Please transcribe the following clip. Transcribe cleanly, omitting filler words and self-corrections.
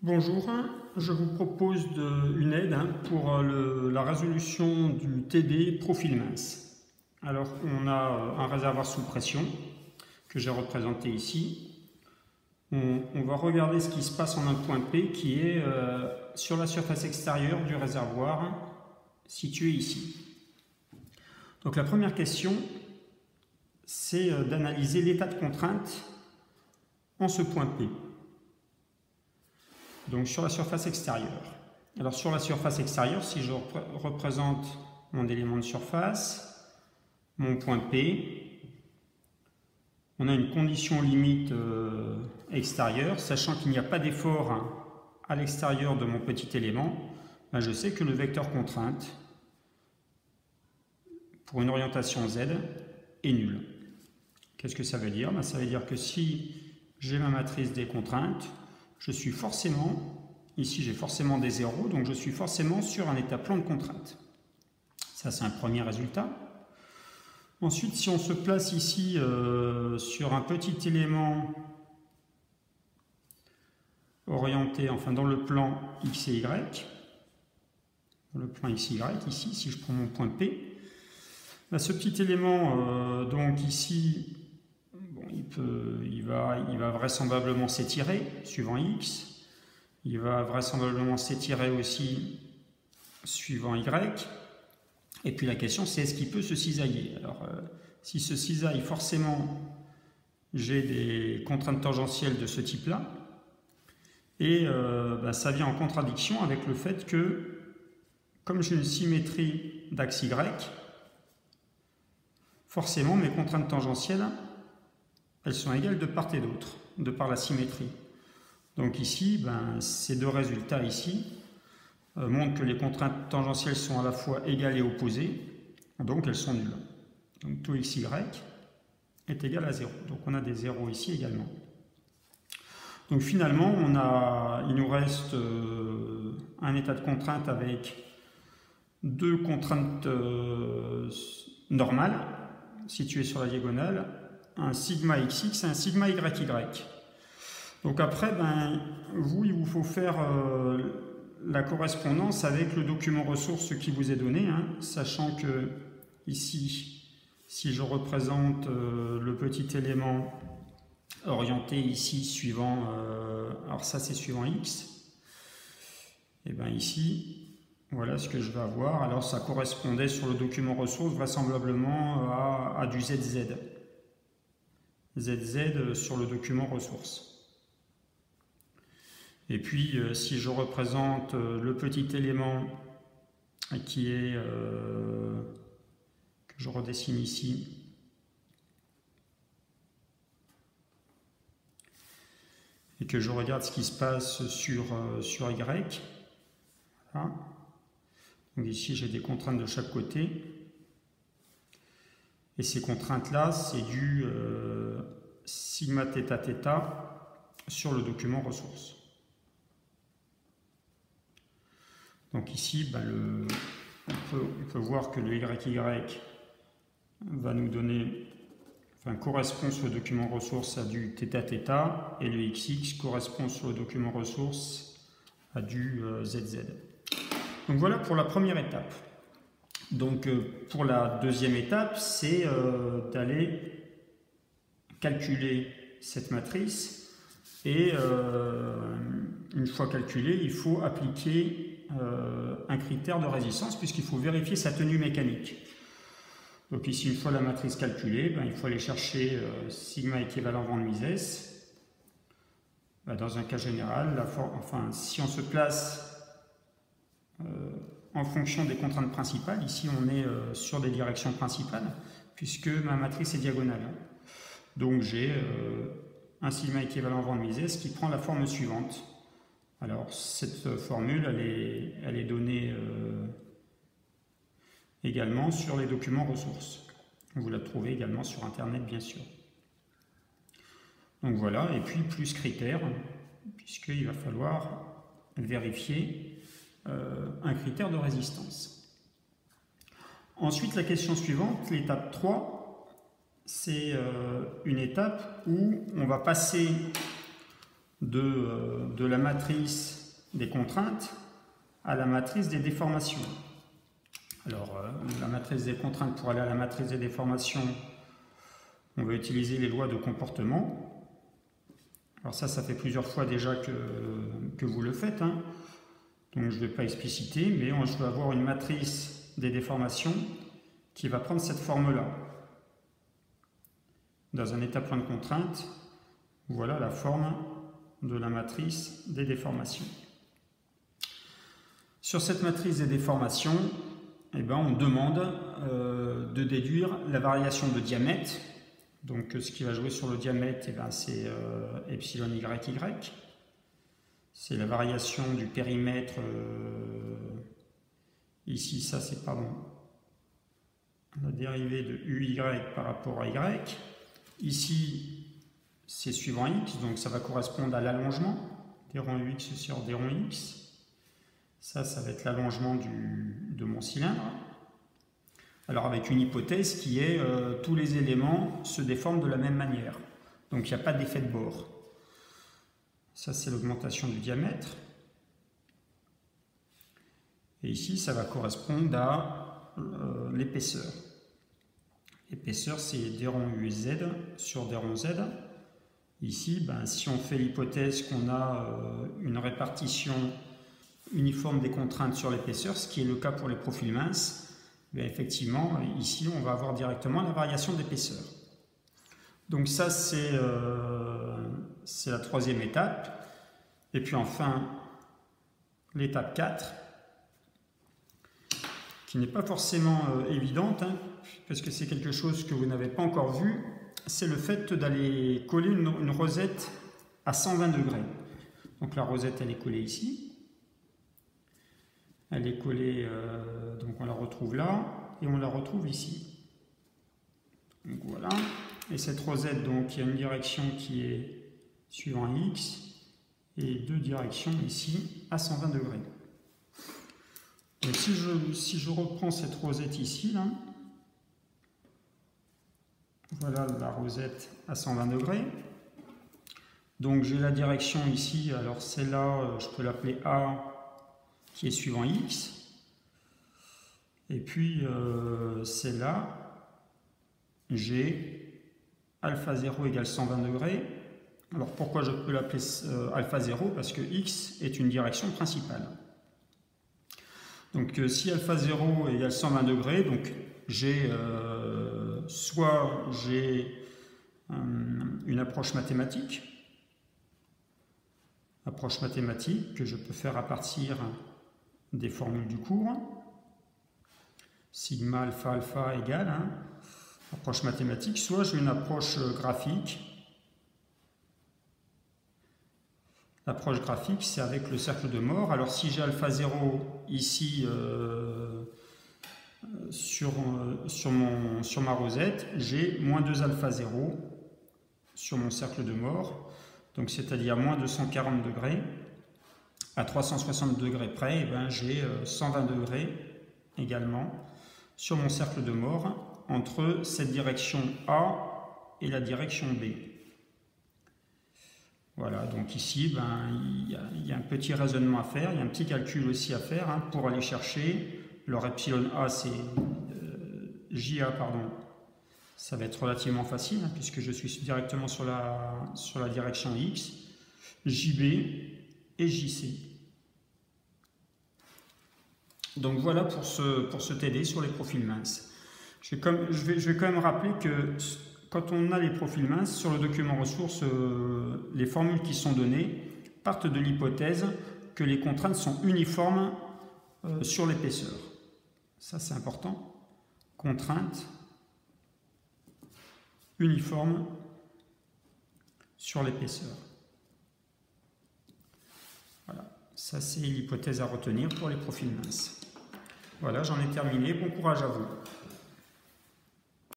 Bonjour, je vous propose une aide pour la résolution du TD profil mince. Alors on a un réservoir sous pression que j'ai représenté ici. On va regarder ce qui se passe en un point P qui est sur la surface extérieure du réservoir situé ici. Donc la première question, c'est d'analyser l'état de contrainte en ce point P. Donc sur la surface extérieure. Alors sur la surface extérieure, si je représente mon élément de surface, mon point P, on a une condition limite extérieure, sachant qu'il n'y a pas d'effort à l'extérieur de mon petit élément, ben je sais que le vecteur contrainte pour une orientation Z est nul. Qu'est-ce que ça veut dire? Ben ça veut dire que si j'ai ma matrice des contraintes, je suis forcément, ici j'ai forcément des zéros, donc je suis forcément sur un état plan de contrainte. Ça c'est un premier résultat. Ensuite, si on se place ici sur un petit élément orienté, enfin dans le plan X et Y, dans le plan X et Y, ici, si je prends mon point P, là, ce petit élément, donc ici, bon, il va vraisemblablement s'étirer, suivant X. Il va vraisemblablement s'étirer aussi, suivant Y. Et puis la question, c'est est-ce qu'il peut se cisailler? Alors, s'il se cisaille, forcément, j'ai des contraintes tangentielles de ce type-là. Et ça vient en contradiction avec le fait que, comme j'ai une symétrie d'axe Y, forcément, mes contraintes tangentielles, elles sont égales de part et d'autre, de par la symétrie. Donc ici, ces deux résultats ici montrent que les contraintes tangentielles sont à la fois égales et opposées, donc elles sont nulles. Donc tout xy est égal à 0. Donc on a des zéros ici également. Donc finalement, il nous reste un état de contrainte avec deux contraintes normales situées sur la diagonale, un sigma xx et un sigma yy. Donc après, il vous faut faire la correspondance avec le document ressources qui vous est donné, sachant que ici, si je représente le petit élément orienté ici suivant, alors ça c'est suivant x, et bien ici, voilà ce que je vais avoir. Alors ça correspondait sur le document ressources vraisemblablement à du ZZ. ZZ sur le document ressources. Et puis, si je représente le petit élément qui est, que je redessine ici, et que je regarde ce qui se passe sur Y, voilà. Donc ici, j'ai des contraintes de chaque côté. Et ces contraintes-là, c'est du sigma θ θ sur le document ressources. Donc ici, on peut voir que le YY va nous donner, correspond sur le document ressources à du θ θ et le XX correspond sur le document ressources à du ZZ. Donc voilà pour la première étape. Donc pour la deuxième étape, c'est d'aller calculer cette matrice et une fois calculée, il faut appliquer un critère de résistance puisqu'il faut vérifier sa tenue mécanique. Donc ici, une fois la matrice calculée, il faut aller chercher sigma équivalent van Mises. Dans un cas général, si on se place en fonction des contraintes principales, ici on est sur des directions principales puisque ma matrice est diagonale. Donc j'ai un sigma équivalent van Mises qui prend la forme suivante. Alors cette formule, elle est donnée également sur les documents ressources. Vous la trouvez également sur Internet, bien sûr. Donc voilà, et puis plus critère, puisqu'il va falloir vérifier un critère de résistance. Ensuite, la question suivante, l'étape 3, c'est une étape où on va passer de la matrice des contraintes à la matrice des déformations. Alors, la matrice des contraintes, pour aller à la matrice des déformations, on va utiliser les lois de comportement. Alors ça fait plusieurs fois déjà que vous le faites, hein. Donc je ne vais pas expliciter, mais je vais avoir une matrice des déformations qui va prendre cette forme-là. Dans un état point de contrainte, voilà la forme de la matrice des déformations. Sur cette matrice des déformations, on demande de déduire la variation de diamètre. Donc ce qui va jouer sur le diamètre, c'est epsilon YY. C'est la variation du périmètre. Ici, ça c'est la dérivée de UY par rapport à Y. Ici, c'est suivant X, donc ça va correspondre à l'allongement des ronds X sur des ronds X. Ça va être l'allongement de mon cylindre. Alors avec une hypothèse qui est tous les éléments se déforment de la même manière. Donc il n'y a pas d'effet de bord. Ça c'est l'augmentation du diamètre. Et ici ça va correspondre à l'épaisseur. L'épaisseur c'est des ronds UZ sur des ronds Z. Ici, si on fait l'hypothèse qu'on a une répartition uniforme des contraintes sur l'épaisseur, ce qui est le cas pour les profils minces, effectivement, ici, on va avoir directement la variation d'épaisseur. Donc ça, c'est la troisième étape. Et puis enfin, l'étape 4, qui n'est pas forcément évidente, hein, parce que c'est quelque chose que vous n'avez pas encore vu, c'est le fait d'aller coller une rosette à 120 degrés. Donc la rosette, elle est collée ici. Elle est collée, donc on la retrouve là, et on la retrouve ici. Donc voilà. Et cette rosette, donc, il y a une direction qui est suivant X, et deux directions ici à 120 degrés. Donc si je reprends cette rosette ici, là, voilà la rosette à 120 degrés. Donc j'ai la direction ici, alors celle-là, je peux l'appeler A, qui est suivant X. Et puis celle-là, j'ai alpha 0 égale 120 degrés. Alors pourquoi je peux l'appeler alpha 0? Parce que X est une direction principale. Donc si alpha 0 égale 120 degrés, donc j'ai soit j'ai une approche mathématique que je peux faire à partir des formules du cours. Sigma alpha alpha égale, hein, approche mathématique, soit j'ai une approche graphique. L'approche graphique, c'est avec le cercle de Moore. Alors si j'ai alpha 0 ici sur ma rosette, j'ai moins 2 alpha 0 sur mon cercle de Moore, donc c'est-à-dire moins 240 degrés. À 360 degrés près, j'ai 120 degrés également sur mon cercle de Moore entre cette direction A et la direction B. Voilà, donc ici, il y a un petit raisonnement à faire, il y a un petit calcul aussi à faire, hein, pour aller chercher leur epsilon A, c'est JA, pardon. Ça va être relativement facile, hein, puisque je suis directement sur la direction X, JB et JC. Donc voilà pour ce TD sur les profils minces. Je vais quand même rappeler que quand on a les profils minces, sur le document ressources, les formules qui sont données partent de l'hypothèse que les contraintes sont uniformes sur l'épaisseur. Ça c'est important. Contraintes uniformes sur l'épaisseur. Voilà, ça c'est l'hypothèse à retenir pour les profils minces. Voilà, j'en ai terminé. Bon courage à vous.